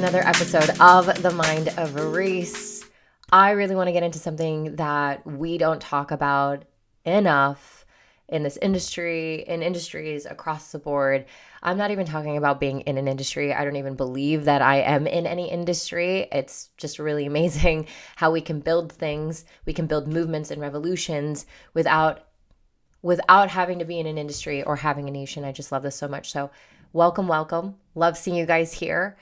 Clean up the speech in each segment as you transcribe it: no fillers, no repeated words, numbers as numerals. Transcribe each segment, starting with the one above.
another episode of The Mind of Reese. I really want to get into something that we don't talk about enough in this industry, in industries across the board. I'm not even talking about being in an industry. I don't even believe that I am in any industry. It's just really amazing how we can build things, we can build movements and revolutions without having to be in an industry or having a nation. I just love this so much. So welcome. Love seeing you guys here.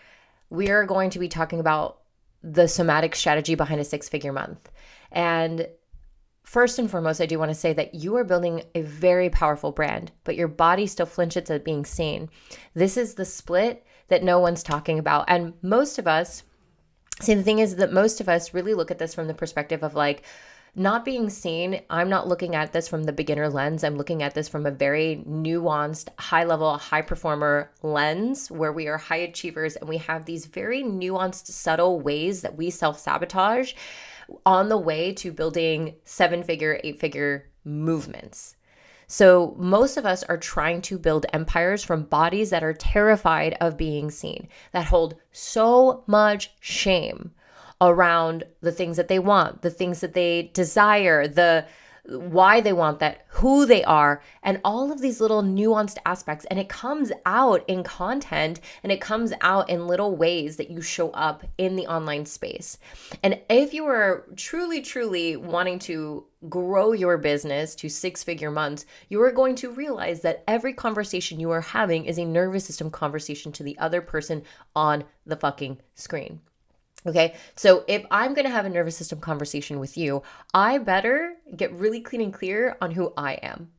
We are going to be talking about the somatic strategy behind a 6-figure month. And first and foremost, I do want to say that you are building a very powerful brand, but your body still flinches at being seen. This is the split that no one's talking about. And most of us, the thing is that most of us really look at this from the perspective of like, not being seen. I'm not looking at this from the beginner lens. I'm looking at this from a very nuanced, high level, high performer lens where we are high achievers and we have these very nuanced, subtle ways that we self-sabotage on the way to building 7-figure, 8-figure movements. So most of us are trying to build empires from bodies that are terrified of being seen, that hold so much shame around the things that they want, the things that they desire, the why they want that, who they are, and all of these little nuanced aspects. And it comes out in content and it comes out in little ways that you show up in the online space. And if you are truly wanting to grow your business to 6-figure months, you are going to realize that every conversation you are having is a nervous system conversation to the other person on the fucking screen. Okay, so if I'm going to have a nervous system conversation with you, I better get really clean and clear on who I am.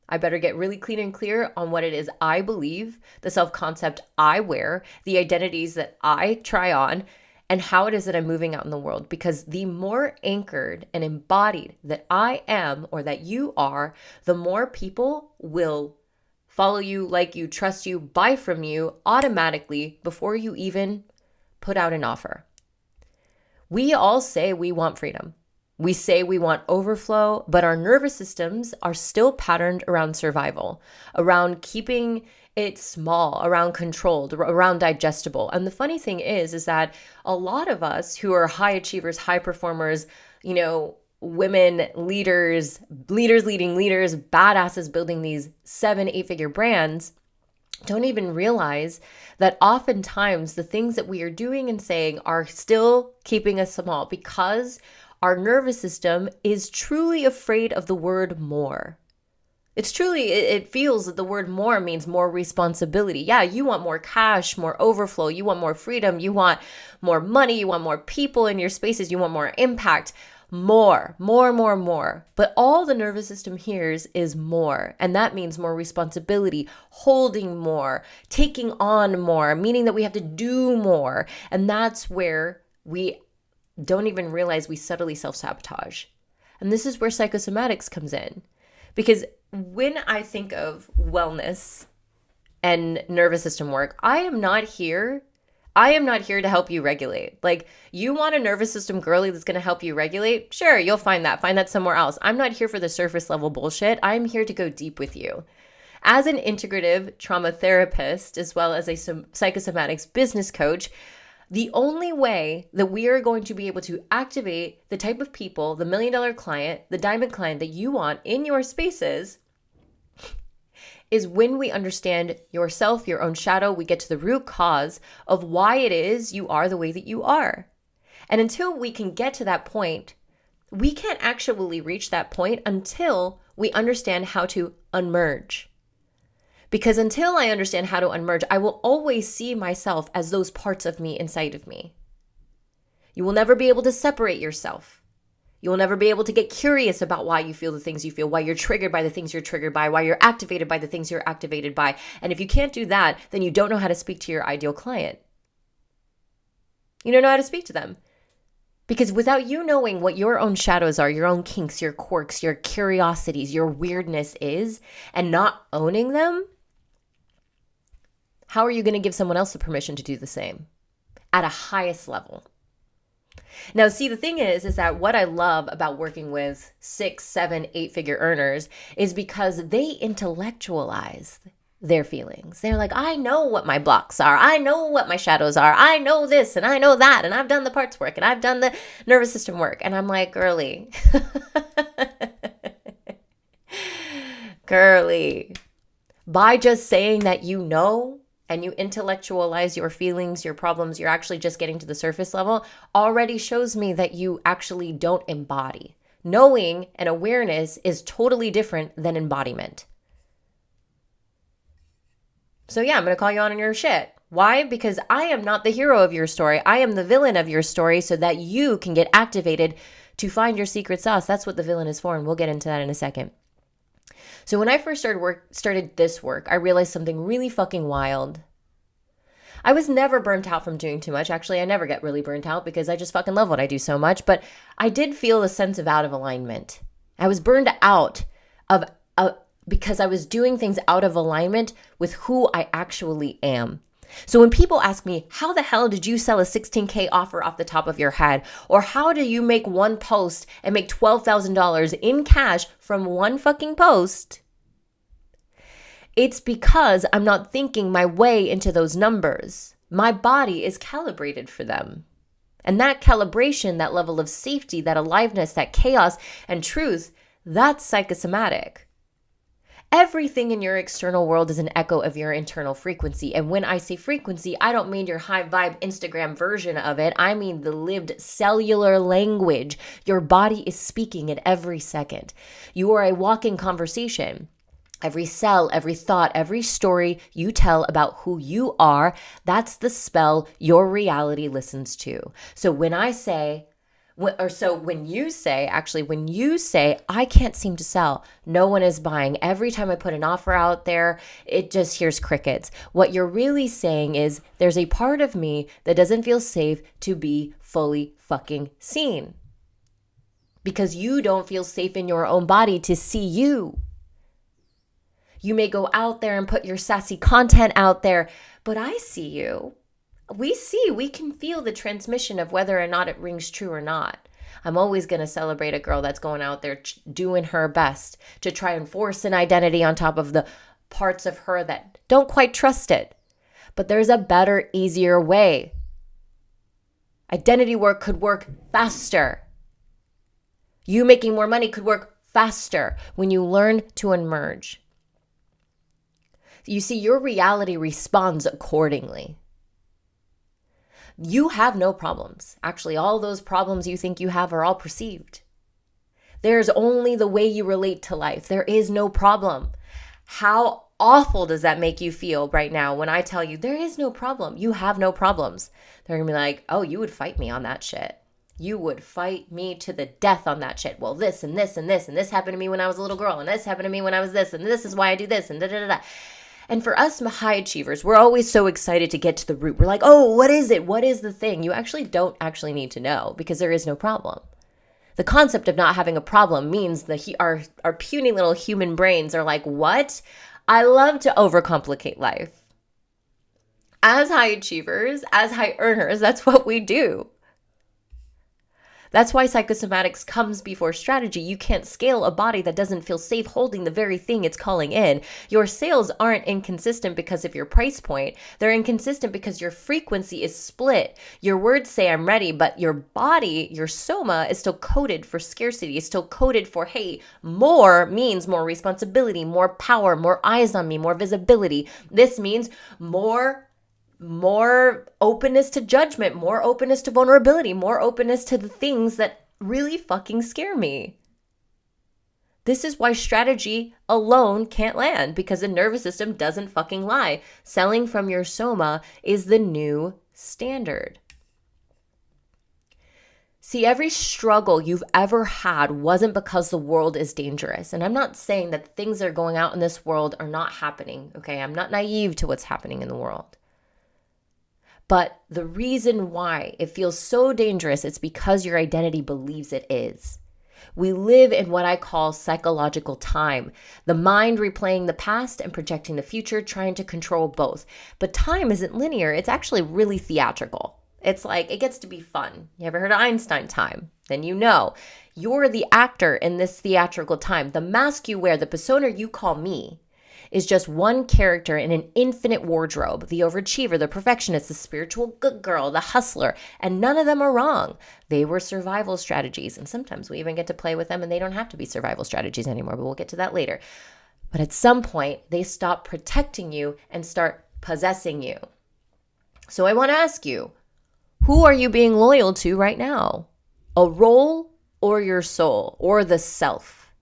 I better get really clean and clear on what it is I believe, the self-concept I wear, the identities that I try on, and how it is that I'm moving out in the world. Because the more anchored and embodied that I am or that you are, the more people will follow you, like you, trust you, buy from you automatically before you even put out an offer. We all say we want freedom. We say we want overflow, but our nervous systems are still patterned around survival, around keeping it small, around controlled, around digestible. And the funny thing is that a lot of us who are high achievers, high performers, women, leaders leading leaders, badasses building these 7-8-figure brands, don't even realize that oftentimes the things that we are doing and saying are still keeping us small because our nervous system is truly afraid of the word more. It feels that the word more means more responsibility. Yeah, you want more cash, more overflow, you want more freedom, you want more money, you want more people in your spaces, you want more impact. More. But all the nervous system hears is more. And that means more responsibility, holding more, taking on more, meaning that we have to do more. And that's where we don't even realize we subtly self-sabotage. And this is where psychosomatics comes in. Because when I think of wellness and nervous system work, I am not here to help you regulate. Like, you want a nervous system girly that's going to help you regulate? Sure, you'll find that somewhere else. I'm not here for the surface level bullshit. I'm here to go deep with you. As an integrative trauma therapist, as well as a psychosomatics business coach, the only way that we are going to be able to activate the type of people, the $1 million client, the diamond client that you want in your spaces is when we understand yourself, your own shadow, we get to the root cause of why it is you are the way that you are. And until we can get to that point, we can't actually reach that point until we understand how to unmerge. Because until I understand how to unmerge, I will always see myself as those parts of me inside of me. You will never be able to separate yourself. You will never be able to get curious about why you feel the things you feel, why you're triggered by the things you're triggered by, why you're activated by the things you're activated by. And if you can't do that, then you don't know how to speak to your ideal client. You don't know how to speak to them. Because without you knowing what your own shadows are, your own kinks, your quirks, your curiosities, your weirdness is, and not owning them, how are you going to give someone else the permission to do the same at a highest level? Now, see, the thing is that what I love about working with 6, 7, 8-figure earners is because they intellectualize. their feelings. They're like, I know what my blocks are. I know what my shadows are. I know this and I know that. And I've done the parts work and I've done the nervous system work. And I'm like, girly, girly, by just saying that you know and you intellectualize your feelings, your problems, you're actually just getting to the surface level, already shows me that you actually don't embody. Knowing and awareness is totally different than embodiment. So yeah, I'm going to call you on your shit. Why? Because I am not the hero of your story. I am the villain of your story so that you can get activated to find your secret sauce. That's what the villain is for, and we'll get into that in a second. So when I first started this work, I realized something really fucking wild. I was never burnt out from doing too much. Actually, I never get really burnt out because I just fucking love what I do so much. But I did feel a sense of out of alignment. I was burned out because I was doing things out of alignment with who I actually am. So when people ask me, how the hell did you sell a 16K offer off the top of your head? Or how do you make one post and make $12,000 in cash from one fucking post? It's because I'm not thinking my way into those numbers. My body is calibrated for them. And that calibration, that level of safety, that aliveness, that chaos and truth, that's psychosomatic. Everything in your external world is an echo of your internal frequency. And when I say frequency, I don't mean your high vibe Instagram version of it. I mean the lived cellular language your body is speaking at every second. You are a walking conversation. Every cell, every thought, every story you tell about who you are, that's the spell your reality listens to. So when you say, I can't seem to sell, no one is buying. Every time I put an offer out there, it just hears crickets. What you're really saying is there's a part of me that doesn't feel safe to be fully fucking seen. Because you don't feel safe in your own body to see you. You may go out there and put your sassy content out there, but I see you. We can feel the transmission of whether or not it rings true or not. I'm always going to celebrate a girl that's going out there doing her best to try and force an identity on top of the parts of her that don't quite trust it. But there's a better, easier way. Identity work could work faster. You making more money could work faster when you learn to unmerge. You see, your reality responds accordingly. You have no problems. Actually, all those problems you think you have are all perceived. There's only the way you relate to life. There is no problem. How awful does that make you feel right now when I tell you there is no problem? You have no problems. They're going to be like, oh, you would fight me on that shit. You would fight me to the death on that shit. Well, this and this and this and this happened to me when I was a little girl and this happened to me when I was this and this is why I do this and da da da da. And for us high achievers, we're always so excited to get to the root. We're like, oh, what is it? What is the thing? You actually don't actually need to know because there is no problem. The concept of not having a problem means that our puny little human brains are like, what? I love to overcomplicate life. As high achievers, as high earners, that's what we do. That's why psychosomatics comes before strategy. You can't scale a body that doesn't feel safe holding the very thing it's calling in. Your sales aren't inconsistent because of your price point. They're inconsistent because your frequency is split. Your words say I'm ready, but your body, your soma, is still coded for scarcity. It's still coded for, hey, more means more responsibility, more power, more eyes on me, more visibility. This means more openness to judgment, more openness to vulnerability, more openness to the things that really fucking scare me. This is why strategy alone can't land, because the nervous system doesn't fucking lie. Selling from your soma is the new standard. See, every struggle you've ever had wasn't because the world is dangerous. And I'm not saying that things that are going out in this world are not happening, okay? I'm not naive to what's happening in the world. But the reason why it feels so dangerous, it's because your identity believes it is. We live in what I call psychological time. The mind replaying the past and projecting the future, trying to control both. But time isn't linear. It's actually really theatrical. It's like, it gets to be fun. You ever heard of Einstein time? Then you know. You're the actor in this theatrical time. The mask you wear, the persona you call me, is just one character in an infinite wardrobe. The overachiever, the perfectionist, the spiritual good girl, the hustler, and none of them are wrong. They were survival strategies, and sometimes we even get to play with them and they don't have to be survival strategies anymore, but we'll get to that later. But at some point, they stop protecting you and start possessing you. So I want to ask you, who are you being loyal to right now? A role or your soul or the self?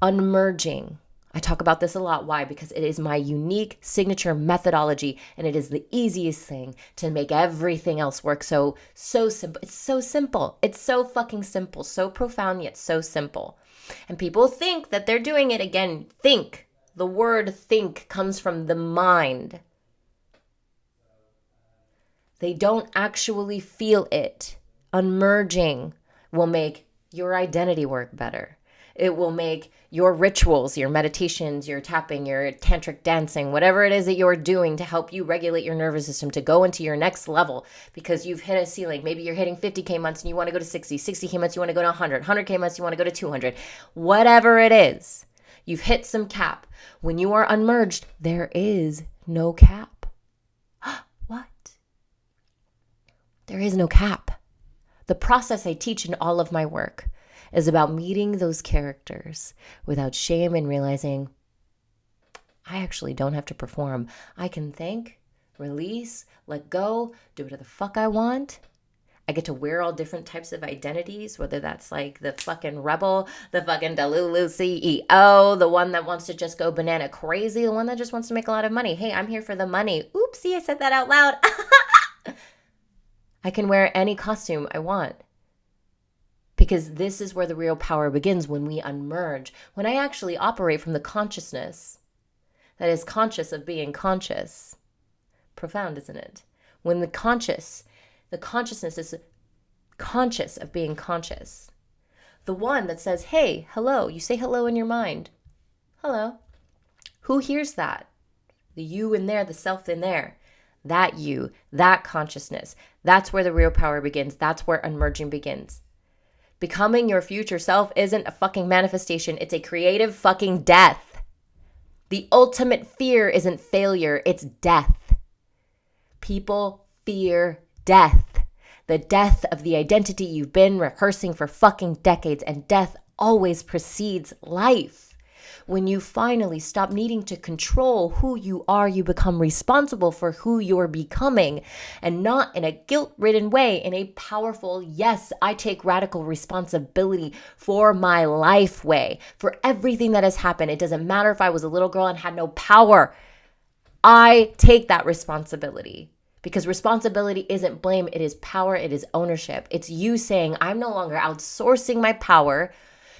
Unmerging. I talk about this a lot. Why? Because it is my unique signature methodology, and it is the easiest thing to make everything else work so simple. It's so simple. It's so fucking simple. So profound, yet so simple. And people think that they're doing it. Again, think. The word think comes from the mind. They don't actually feel it. Unmerging will make your identity work better. It will make your rituals, your meditations, your tapping, your tantric dancing, whatever it is that you're doing to help you regulate your nervous system to go into your next level because you've hit a ceiling. Maybe you're hitting 50K months and you want to go to 60, 60K months, you want to go to 100, 100K months, you want to go to 200. Whatever it is, you've hit some cap. When you are unmerged, there is no cap. What? There is no cap. The process I teach in all of my work is about meeting those characters without shame and realizing I actually don't have to perform. I can think, release, let go, do whatever the fuck I want. I get to wear all different types of identities, whether that's like the fucking rebel, the fucking Delulu CEO, the one that wants to just go banana crazy, the one that just wants to make a lot of money. Hey, I'm here for the money. Oopsie, I said that out loud. I can wear any costume I want. Because this is where the real power begins, when we unmerge. When I actually operate from the consciousness that is conscious of being conscious. Profound, isn't it? When the consciousness is conscious of being conscious. The one that says, hey, hello. You say hello in your mind. Hello. Who hears that? The you in there, the self in there. That you, that consciousness. That's where the real power begins. That's where unmerging begins. Becoming your future self isn't a fucking manifestation. It's a creative fucking death. The ultimate fear isn't failure. It's death. People fear death. The death of the identity you've been rehearsing for fucking decades. And death always precedes life. When you finally stop needing to control who you are, you become responsible for who you're becoming, and not in a guilt-ridden way, in a powerful, yes, I take radical responsibility for my life way, for everything that has happened. It doesn't matter if I was a little girl and had no power. I take that responsibility. Because responsibility isn't blame, it is power, it is ownership. It's you saying, I'm no longer outsourcing my power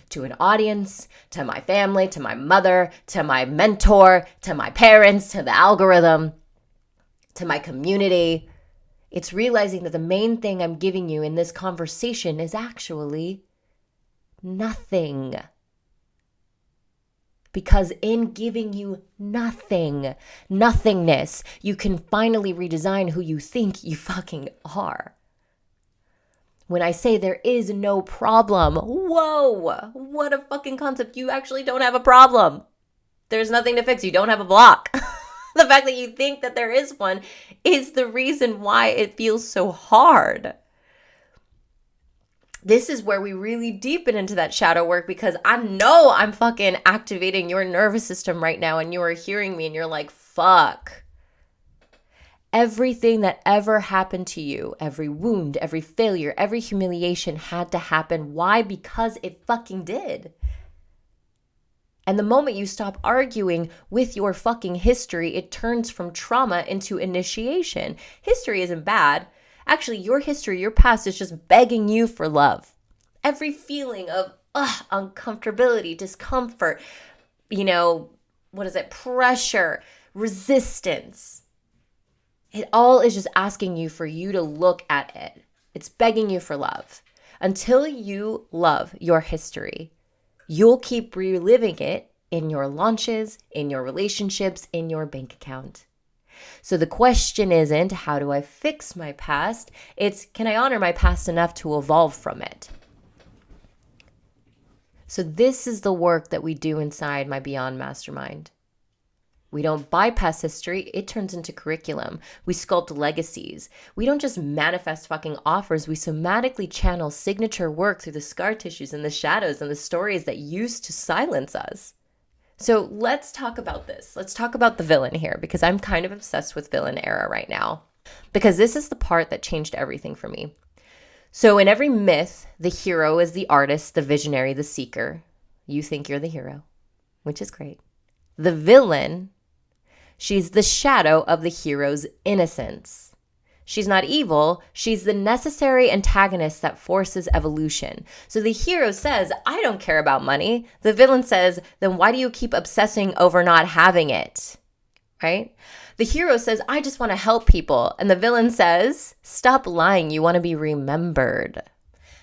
to an audience, to my family, to my mother, to my mentor, to my parents, to the algorithm, to my community. It's realizing that the main thing I'm giving you in this conversation is actually nothing. Because in giving you nothing, nothingness, you can finally redesign who you think you fucking are. When I say there is no problem, whoa, what a fucking concept. You actually don't have a problem. There's nothing to fix. You don't have a block. The fact that you think that there is one is the reason why it feels so hard. This is where we really deepen into that shadow work, because I know I'm fucking activating your nervous system right now and you are hearing me and you're like, fuck. Everything that ever happened to you, every wound, every failure, every humiliation had to happen. Why? Because it fucking did. And the moment you stop arguing with your fucking history, it turns from trauma into initiation. History isn't bad. Actually, your history, your past is just begging you for love. Every feeling of uncomfortability, discomfort, pressure, resistance. It all is just asking you for you to look at it. It's begging you for love. Until you love your history, you'll keep reliving it in your launches, in your relationships, in your bank account. So the question isn't, how do I fix my past? It's, can I honor my past enough to evolve from it? So this is the work that we do inside my Beyond Mastermind. We don't bypass history, it turns into curriculum. We sculpt legacies. We don't just manifest fucking offers, we somatically channel signature work through the scar tissues and the shadows and the stories that used to silence us. So let's talk about this. Let's talk about the villain here, because I'm kind of obsessed with villain era right now. Because this is the part that changed everything for me. So in every myth, the hero is the artist, the visionary, the seeker. You think you're the hero, which is great. The villain, she's the shadow of the hero's innocence. She's not evil. She's the necessary antagonist that forces evolution. So the hero says, I don't care about money. The villain says, then why do you keep obsessing over not having it? Right? The hero says, I just want to help people. And the villain says, stop lying. You want to be remembered.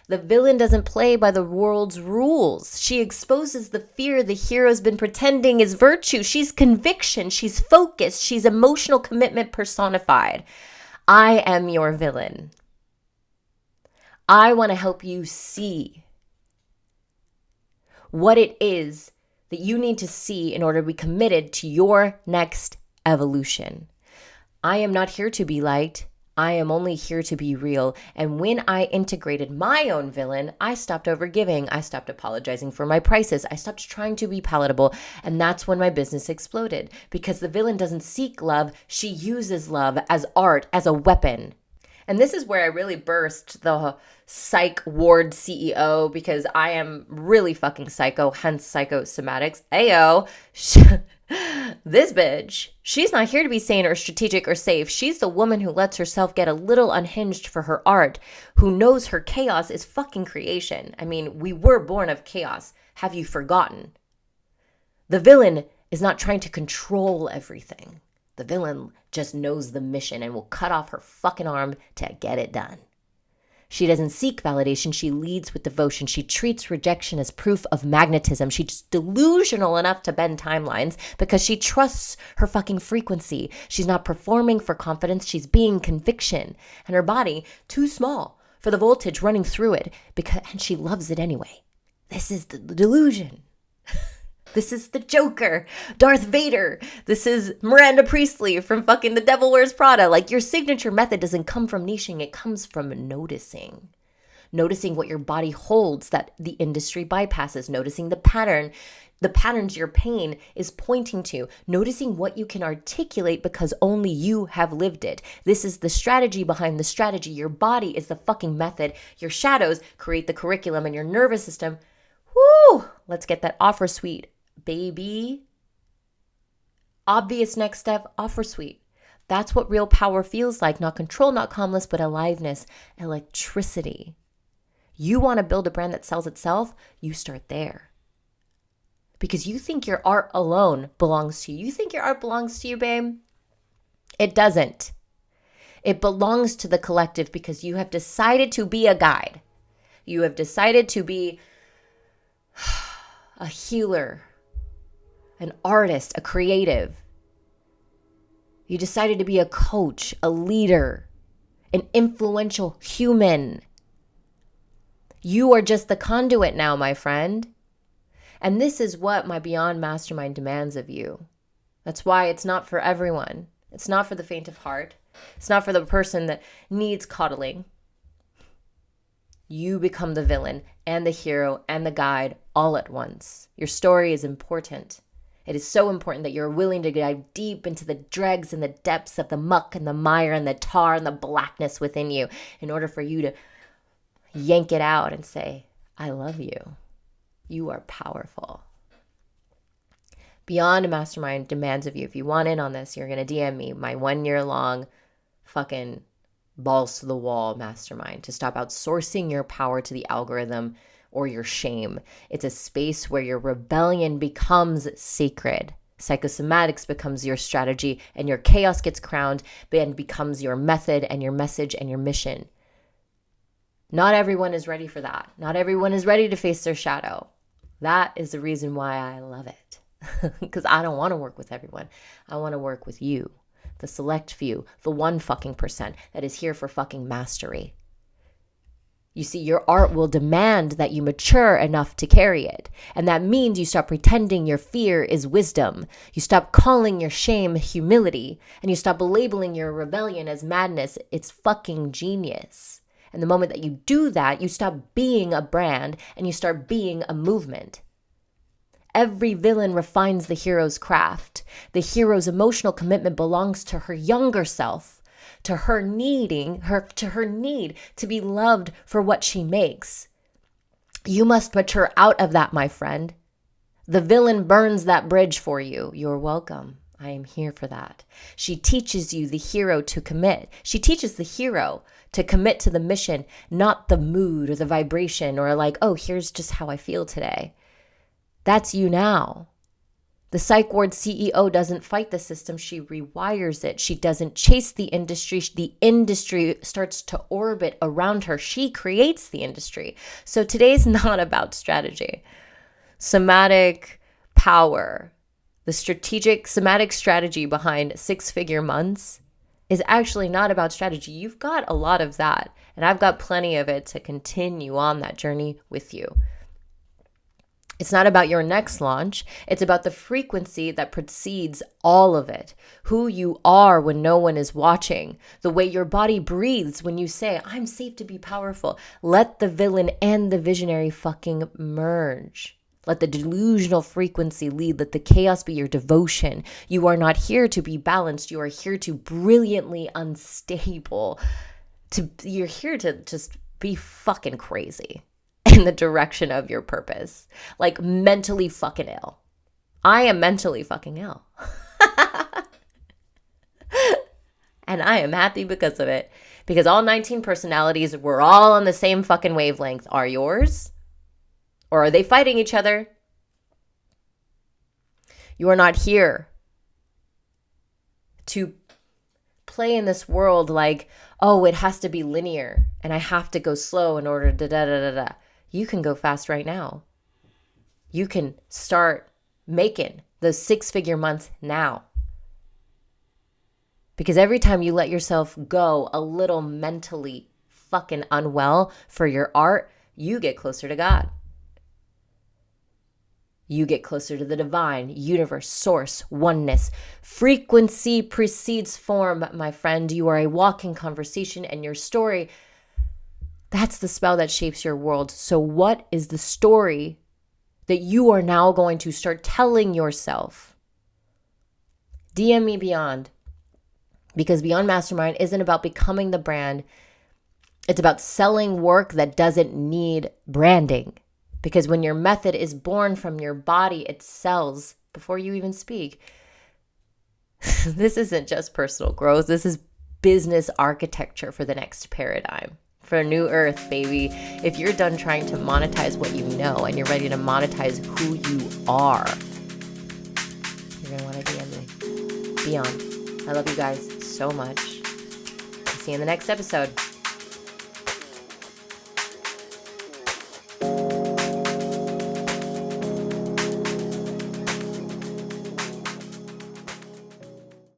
The villain doesn't play by the world's rules. She exposes the fear the hero's been pretending is virtue. She's conviction. She's focus. She's emotional commitment personified. I am your villain. I want to help you see what it is that you need to see in order to be committed to your next evolution. I am not here to be liked. I am only here to be real. And when I integrated my own villain, I stopped overgiving. I stopped apologizing for my prices. I stopped trying to be palatable. And that's when my business exploded, because the villain doesn't seek love. She uses love as art, as a weapon. And this is where I really burst the psych ward CEO, because I am really fucking psycho, hence Psychosomatics. Ayo. This bitch, she's not here to be sane or strategic or safe. She's the woman who lets herself get a little unhinged for her art, who knows her chaos is fucking creation. I mean, we were born of chaos. Have you forgotten? The villain is not trying to control everything. The villain just knows the mission and will cut off her fucking arm to get it done. She doesn't seek validation. She leads with devotion. She treats rejection as proof of magnetism. She's delusional enough to bend timelines because she trusts her fucking frequency. She's not performing for confidence. She's being conviction. And her body, too small for the voltage running through it, and she loves it anyway. This is the delusion. This is the Joker, Darth Vader. This is Miranda Priestley from fucking The Devil Wears Prada. Like, your signature method doesn't come from niching. It comes from noticing. Noticing what your body holds that the industry bypasses. Noticing the patterns your pain is pointing to. Noticing what you can articulate because only you have lived it. This is the strategy behind the strategy. Your body is the fucking method. Your shadows create the curriculum, and your nervous system, whoo, let's get that offer suite. Baby. Obvious next step, offer suite. That's what real power feels like. Not control, not calmness, but aliveness, electricity. You want to build a brand that sells itself? You start there. Because you think your art alone belongs to you. You think your art belongs to you, babe? It doesn't. It belongs to the collective because you have decided to be a guide. You have decided to be a healer, an artist, a creative. You decided to be a coach, a leader, an influential human. You are just the conduit now, my friend. And this is what my Beyond Mastermind demands of you. That's why it's not for everyone. It's not for the faint of heart. It's not for the person that needs coddling. You become the villain and the hero and the guide all at once. Your story is important. It is so important that you're willing to dive deep into the dregs and the depths of the muck and the mire and the tar and the blackness within you in order for you to yank it out and say, I love you. You are powerful. Beyond Mastermind demands of you, if you want in on this, you're going to DM me my 1 year long fucking balls to the wall mastermind to stop outsourcing your power to the algorithm or your shame. It's a space where your rebellion becomes sacred. Psychosomatics becomes your strategy, and your chaos gets crowned and becomes your method and your message and your mission. Not everyone is ready for that. Not everyone is ready to face their shadow. That is the reason why I love it. Because I don't want to work with everyone. I want to work with you, the select few, the 1% that is here for fucking mastery. You see, your art will demand that you mature enough to carry it. And that means you stop pretending your fear is wisdom. You stop calling your shame humility. And you stop labeling your rebellion as madness. It's fucking genius. And the moment that you do that, you stop being a brand and you start being a movement. Every villain refines the hero's craft. The hero's emotional commitment belongs to her younger self. To her need to be loved for what she makes. You must mature out of that, my friend. The villain burns that bridge for you. You're welcome. I am here for that. She teaches you, the hero, to commit. She teaches the hero to commit to the mission, not the mood or the vibration or like, oh, here's just how I feel today. That's you now. The psych ward CEO doesn't fight the system, she rewires it. She doesn't chase the industry starts to orbit around her. She creates the industry. So today's not about strategy. Somatic power, the strategic somatic strategy behind 6-figure months is actually not about strategy. You've got a lot of that, and I've got plenty of it to continue on that journey with you. It's not about your next launch. It's about the frequency that precedes all of it. Who you are when no one is watching. The way your body breathes when you say, I'm safe to be powerful. Let the villain and the visionary fucking merge. Let the delusional frequency lead. Let the chaos be your devotion. You are not here to be balanced. You are here to brilliantly unstable. You're here to just be fucking crazy in the direction of your purpose. Like mentally fucking ill. I am mentally fucking ill. And I am happy because of it. Because all 19 personalities were all on the same fucking wavelength. Are yours? Or are they fighting each other? You are not here to play in this world like, oh, it has to be linear and I have to go slow in order to da-da-da-da. You can go fast right now. You can start making those 6-figure months now. Because every time you let yourself go a little mentally fucking unwell for your art, you get closer to God. You get closer to the divine, universe, source, oneness. Frequency precedes form, my friend. You are a walking conversation, and your story, that's the spell that shapes your world. So what is the story that you are now going to start telling yourself? DM me Beyond. Because Beyond Mastermind isn't about becoming the brand. It's about selling work that doesn't need branding. Because when your method is born from your body, it sells before you even speak. This isn't just personal growth. This is business architecture for the next paradigm. For a new earth, baby. If you're done trying to monetize what you know and you're ready to monetize who you are, you're going to want to DM me. Beyond. I love you guys so much. See you in the next episode.